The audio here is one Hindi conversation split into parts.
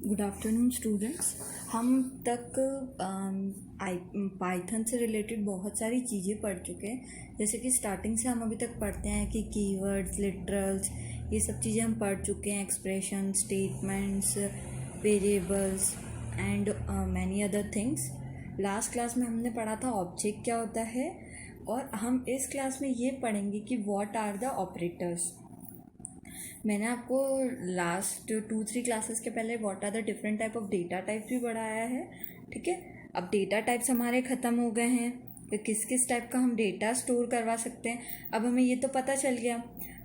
Good afternoon students. हम तक पाइथन से रिलेटेड बहुत सारी चीज़ें पढ़ चुके हैं। जैसे कि स्टार्टिंग से हम अभी तक पढ़ते हैं कि कीवर्ड्स, लिटरल्स, ये सब चीज़ें हम पढ़ चुके हैं। Expression, statements, variables and many other things. Last class में हमने पढ़ा था ऑब्जेक्ट क्या होता है, और हम इस क्लास में ये पढ़ेंगे कि व्हाट आर द ऑपरेटर्स। मैंने आपको लास्ट 2-3 क्लासेस के पहले what are the different type of data types भी पढ़ाया है। ठीक है, अब डेटा टाइप्स हमारे ख़त्म हो गए हैं कि किस किस टाइप का हम डेटा स्टोर करवा सकते हैं। अब हमें ये तो पता चल गया,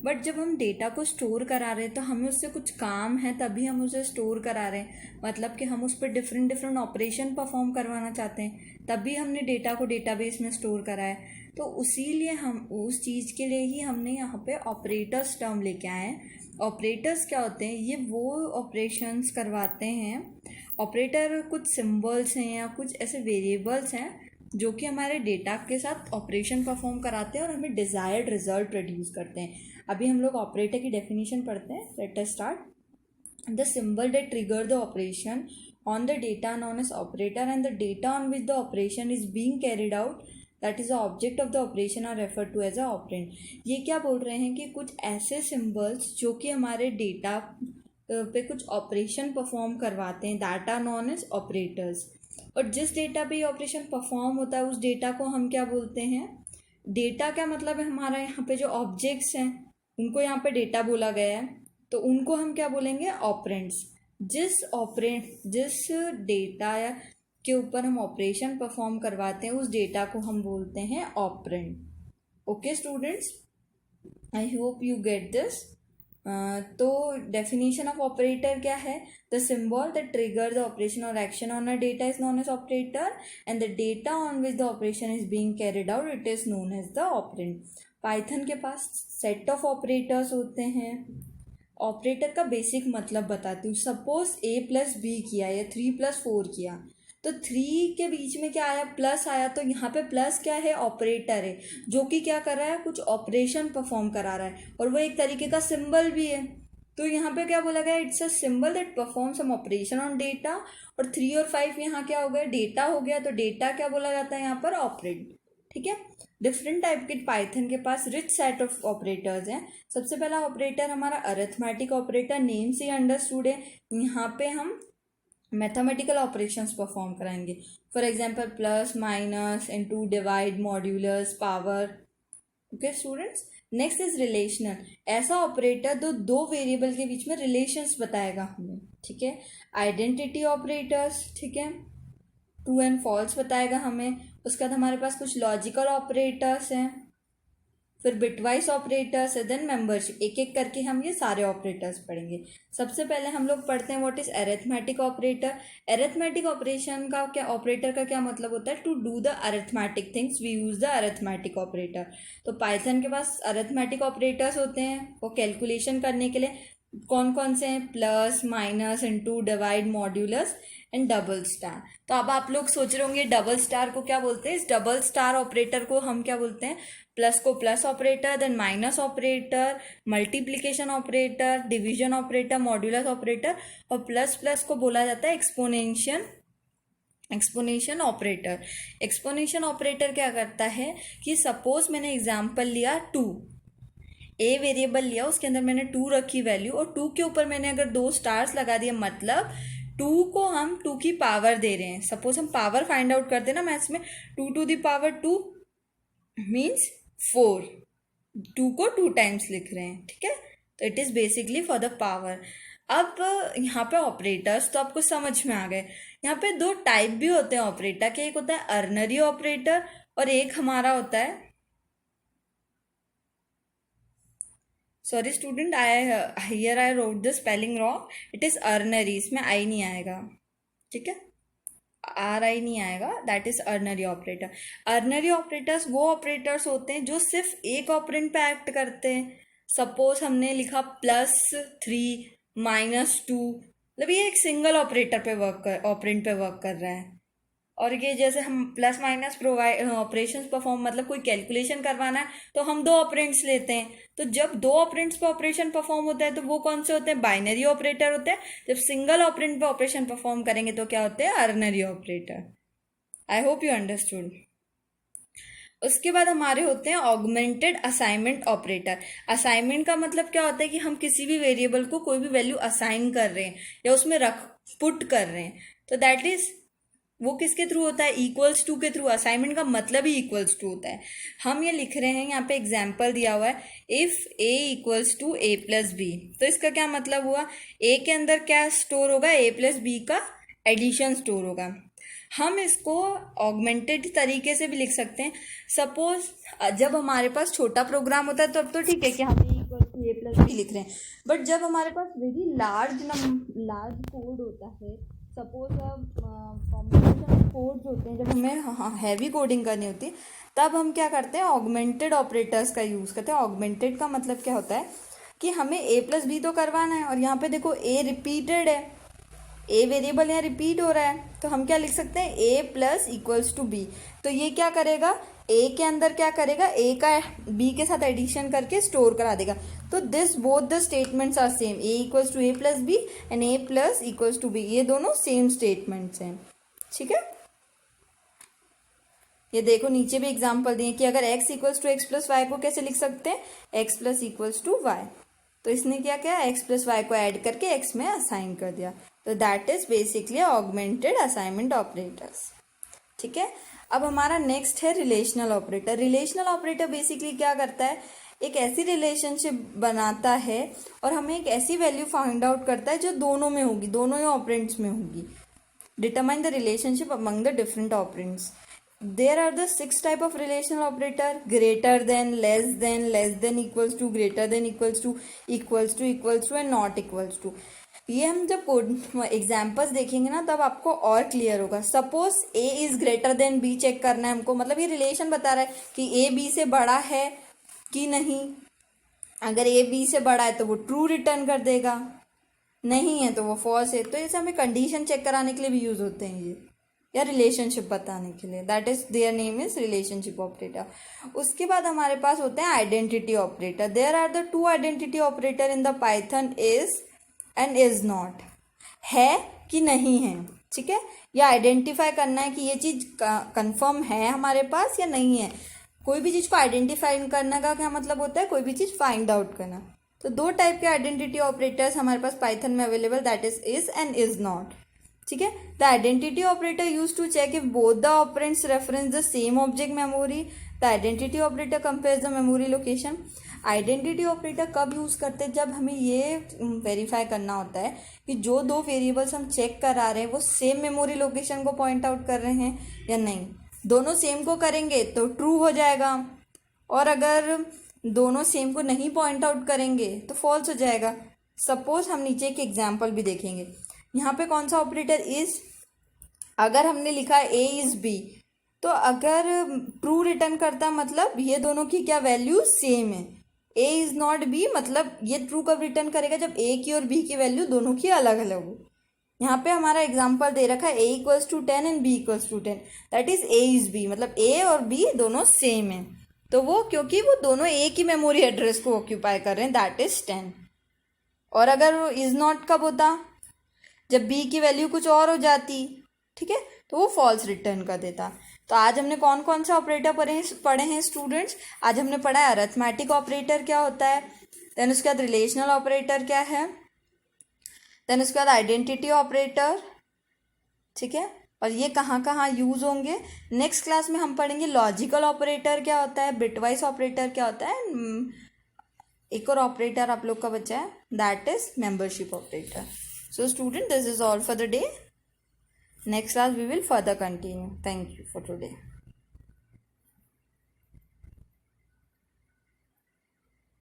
बट जब हम डेटा को स्टोर करा रहे हैं तो हमें उससे कुछ काम है, तभी हम उसे स्टोर करा रहे हैं। मतलब कि हम उस पर डिफरेंट ऑपरेशन परफॉर्म करवाना चाहते हैं, तभी हमने डेटा को डेटाबेस में स्टोर करा है। तो उसीलिए हम उस चीज़ के लिए ही हमने यहाँ पे ऑपरेटर्स टर्म लेके आए हैं। ऑपरेटर्स क्या होते हैं? ये वो ऑपरेशंस करवाते हैं। ऑपरेटर कुछ सिंबल्स हैं या कुछ ऐसे वेरिएबल्स हैं जो कि हमारे डेटा के साथ ऑपरेशन परफॉर्म कराते हैं और हमें डिज़ायर्ड रिजल्ट प्रोड्यूस करते हैं। अभी हम लोग ऑपरेटर की डेफिनेशन पढ़ते हैं। Let us start. The symbol that trigger the operation on the data known as operator and the data on which the operation is being carried out, that is the object of the operation, are referred to as a operand। ये क्या बोल रहे हैं कि कुछ ऐसे सिंबल्स जो कि हमारे डेटा पे कुछ ऑपरेशन परफॉर्म करवाते हैं, that are known as operators. और जिस डेटा पे ये ऑपरेशन परफॉर्म होता है उस डेटा को हम क्या बोलते हैं? डेटा क्या मतलब है? हमारा यहाँ पे जो ऑब्जेक्ट्स हैं उनको यहाँ पे डेटा बोला गया है, तो उनको हम क्या बोलेंगे? ऑपरेंड्स। जिस डेटा के ऊपर हम ऑपरेशन परफॉर्म करवाते हैं उस डेटा को हम बोलते हैं operand. Okay students, I hope you get this. तो डेफिनेशन ऑफ ऑपरेटर क्या है? The symbol that trigger the operation और action on a data is known as operator and the data on which the operation is being carried out, it is known as the operand. Python के पास सेट ऑफ ऑपरेटर्स होते हैं। ऑपरेटर का बेसिक मतलब बताती हूँ। सपोज a प्लस बी किया या 3 प्लस 4 किया, तो 3 के बीच में क्या आया? प्लस आया। तो यहाँ पे प्लस क्या है? ऑपरेटर है जो कि क्या कर रहा है? कुछ ऑपरेशन परफॉर्म करा रहा है, और वो एक तरीके का सिंबल भी है। तो यहाँ पे क्या बोला गया? It's a symbol that perform some operation on data. और 3 और 5 यहाँ क्या हो गया? डेटा हो गया। तो डेटा क्या बोला जाता है यहाँ पर? ऑपरेंड। ठीक है, डिफरेंट टाइप के पाइथन के पास रिच सेट ऑफ ऑपरेटर्स हैं। सबसे पहला ऑपरेटर हमारा अरिथमेटिक ऑपरेटर, नेम से अंडरस्टूड है। यहाँ पे हम मैथमेटिकल ऑपरेशंस परफॉर्म कराएंगे। For example plus, minus, into, divide, modulus, power. Okay students, next is relational. ऐसा ऑपरेटर दो वेरिएबल के बीच में रिलेशंस बताएगा हमें। ठीक है, आइडेंटिटी ऑपरेटर्स, ठीक है, ट्रू एंड फॉल्स बताएगा हमें। उसके बाद हमारे पास कुछ लॉजिकल ऑपरेटर्स हैं, फिर बिटवाइज ऑपरेटर्स है, देन मेंबरशिप। एक एक करके हम ये सारे ऑपरेटर्स पढ़ेंगे। सबसे पहले हम लोग पढ़ते हैं what is arithmetic operator. Arithmetic operation का क्या, ऑपरेटर का क्या मतलब होता है? To do the arithmetic things we use the arithmetic operator. तो पाइथन के पास अरिथमेटिक ऑपरेटर्स होते हैं वो कैलकुलेशन करने के लिए। कौन कौन से हैं? Plus, minus, into, divide, modulus and double star. तो अब आप लोग सोच रहे होंगे डबल स्टार को क्या बोलते हैं? इस डबल स्टार ऑपरेटर को हम क्या बोलते हैं? प्लस को plus operator, then minus operator, multiplication operator, division operator, modulus operator, और प्लस प्लस को बोला जाता है एक्सपोनेंशियल ऑपरेटर। एक्सपोनेंशियल ऑपरेटर क्या करता है कि सपोज मैंने एग्जांपल लिया 2, ए वेरिएबल लिया, उसके अंदर मैंने 2 रखी वैल्यू, और 2 के ऊपर मैंने अगर 2 स्टार्स लगा दिए, मतलब 2 को हम 2 की पावर दे रहे हैं। सपोज हम पावर फाइंड आउट करते हैं ना मैथ्स में, 2 टू द पावर 2 मीन्स 4। 2 को 2 टाइम्स लिख रहे हैं। ठीक है, तो it is basically for the power. अब यहाँ पे ऑपरेटर्स तो आपको समझ में आ गए। यहाँ पे 2 टाइप भी होते हैं ऑपरेटर के। एक होता है अर्नरी ऑपरेटर और एक हमारा होता है, sorry student, I wrote the spelling wrong, it is unary. इसमें आई नहीं आएगा, ठीक है, आर आई नहीं आएगा, दैट इज अर्नरी ऑपरेटर। अर्नरी ऑपरेटर्स वो ऑपरेटर्स होते हैं जो सिर्फ एक ऑपरेंड पे एक्ट करते हैं। सपोज हमने लिखा +3 -2, मतलब ये एक सिंगल ऑपरेटर पे ऑपरेंड पे वर्क कर रहा है। और ये जैसे हम प्लस माइनस ऑपरेशंस परफॉर्म मतलब कोई कैलकुलेशन करवाना है तो हम दो ऑपरेंड्स लेते हैं। तो जब दो ऑपरेंड्स पे ऑपरेशन परफॉर्म होता है तो वो कौन से होते हैं? बाइनरी ऑपरेटर होते हैं। जब सिंगल ऑपरेंड पे ऑपरेशन परफॉर्म करेंगे तो क्या होते हैं? Unary operator. I hope you understood. उसके बाद हमारे होते हैं ऑगमेंटेड असाइनमेंट ऑपरेटर। असाइनमेंट का मतलब क्या होता है कि हम किसी भी वेरिएबल को कोई भी वैल्यू असाइन कर रहे हैं या उसमें रख पुट कर रहे हैं, तो दैट इज वो किसके थ्रू होता है? इक्वल्स टू के थ्रू। असाइनमेंट का मतलब ही इक्वल्स टू होता है। हम ये लिख रहे हैं, यहाँ पे एग्जाम्पल दिया हुआ है, if A equals to A plus B. तो इसका क्या मतलब हुआ? ए के अंदर क्या स्टोर होगा? ए प्लस बी का एडिशन स्टोर होगा। हम इसको ऑगमेंटेड तरीके से भी लिख सकते हैं। सपोज जब हमारे पास छोटा प्रोग्राम होता है तब तो ठीक है कि हम equal to A plus B लिख रहे हैं, बट जब हमारे पास वेरी लार्ज कोड होता है, सपोज कॉम्बिनेशन कोड्स होते हैं, जब हमें हैवी कोडिंग करनी होती है, तब हम क्या करते हैं? ऑगमेंटेड ऑपरेटर्स का यूज़ करते हैं। ऑगमेंटेड का मतलब क्या होता है कि हमें ए प्लस बी तो करवाना है, और यहाँ पे देखो ए रिपीटेड है, ए वेरिएबल यहाँ रिपीट हो रहा है, तो हम क्या लिख सकते हैं? ए प्लस इक्वल्स टू बी। तो ये क्या करेगा? ए के अंदर क्या करेगा? ए का बी के साथ एडिशन करके स्टोर करा देगा। तो this both the statements are same, A equals to A plus B and A plus equals to B, ये दोनों सेम स्टेटमेंट्स हैं। ठीक है, ये देखो नीचे भी एग्जाम्पल दिए कि अगर x equals to X plus Y को कैसे लिख सकते हैं? x plus equals to Y. तो इसने क्या किया? x प्लस वाई को ऐड करके x में असाइन कर दिया। तो that is basically augmented assignment operators. ठीक है, अब हमारा नेक्स्ट है relational operator. Relational operator basically क्या करता है? एक ऐसी रिलेशनशिप बनाता है और हमें एक ऐसी वैल्यू फाइंड आउट करता है जो दोनों में होगी, दोनों ही ऑपरेंड्स में होगी। Determine the relationship among the different operands. There are the 6 type of relational operator: greater than, less than equals to, greater than equals to, equals to and not equals to। ये हम जब कोड एग्जाम्पल्स देखेंगे ना तब आपको और क्लियर होगा। Suppose A is greater then B check करना है हमको, मतलब ये रिलेशन बता रहा है कि ए बी से बड़ा है कि नहीं। अगर ए बी से बड़ा है तो वो ट्रू रिटर्न कर देगा, नहीं है तो वो फॉल्स है। तो ऐसे हमें कंडीशन चेक कराने के लिए भी यूज होते हैं ये, या रिलेशनशिप बताने के लिए। That is there name is relationship operator. उसके बाद हमारे पास होते हैं identity operator. There are the 2 identity operator in the Python, is and is not, है कि नहीं है। ठीक है, या आइडेंटिफाई करना है कि ये चीज कंफर्म है हमारे पास या नहीं है। कोई भी चीज को आइडेंटिफाई करने का क्या मतलब होता है? कोई भी चीज फाइंड आउट करना। तो 2 टाइप के आइडेंटिटी ऑपरेटर्स हमारे पास पाइथन में available, that is and is not. ठीक है, the identity operator use to check if both the operands reference the same object memory. The identity operator compares the memory location. Identity operator कब यूज करते हैं? जब हमें ये वेरीफाई करना होता है कि जो 2 वेरिएबल्स हम चेक करा रहे हैं वो सेम मेमोरी लोकेशन को पॉइंट आउट कर रहे हैं या नहीं। दोनों सेम को करेंगे तो ट्रू हो जाएगा, और अगर दोनों सेम को नहीं पॉइंट आउट करेंगे तो फॉल्स हो जाएगा। सपोज हम नीचे एक एग्जाम्पल भी देखेंगे। यहाँ पे कौन सा ऑपरेटर इज, अगर हमने लिखा ए इज बी, तो अगर ट्रू रिटर्न करता मतलब ये दोनों की क्या वैल्यू सेम है। ए इज नॉट बी मतलब ये ट्रू कब रिटर्न करेगा? जब ए की और बी की वैल्यू दोनों की अलग अलग हो। यहाँ पे हमारा एग्जांपल दे रखा है A equals to 10 and B equals to 10, that is A is B, मतलब ए और बी दोनों सेम है। तो वो क्योंकि वो दोनों एक ही मेमोरी एड्रेस को ऑक्यूपाई कर रहे हैं, दैट इज 10। और अगर इज नॉट कब होता? जब बी की वैल्यू कुछ और हो जाती। ठीक है, तो वो फॉल्स रिटर्न कर देता। तो आज हमने कौन कौन से ऑपरेटर पढ़े हैं स्टूडेंट्स? आज हमने पढ़ा है अरिथमेटिक ऑपरेटर क्या होता है, देन उसके बाद रिलेशनल ऑपरेटर क्या है, देन उसके बाद आइडेंटिटी ऑपरेटर। ठीक है, और ये कहाँ कहाँ यूज होंगे। नेक्स्ट क्लास में हम पढ़ेंगे लॉजिकल ऑपरेटर क्या होता है, बिटवाइज ऑपरेटर क्या होता है, एक और ऑपरेटर आप लोग का बचा है, that is membership operator. So student, this is all for the day. Next class we will further continue. Thank you for today.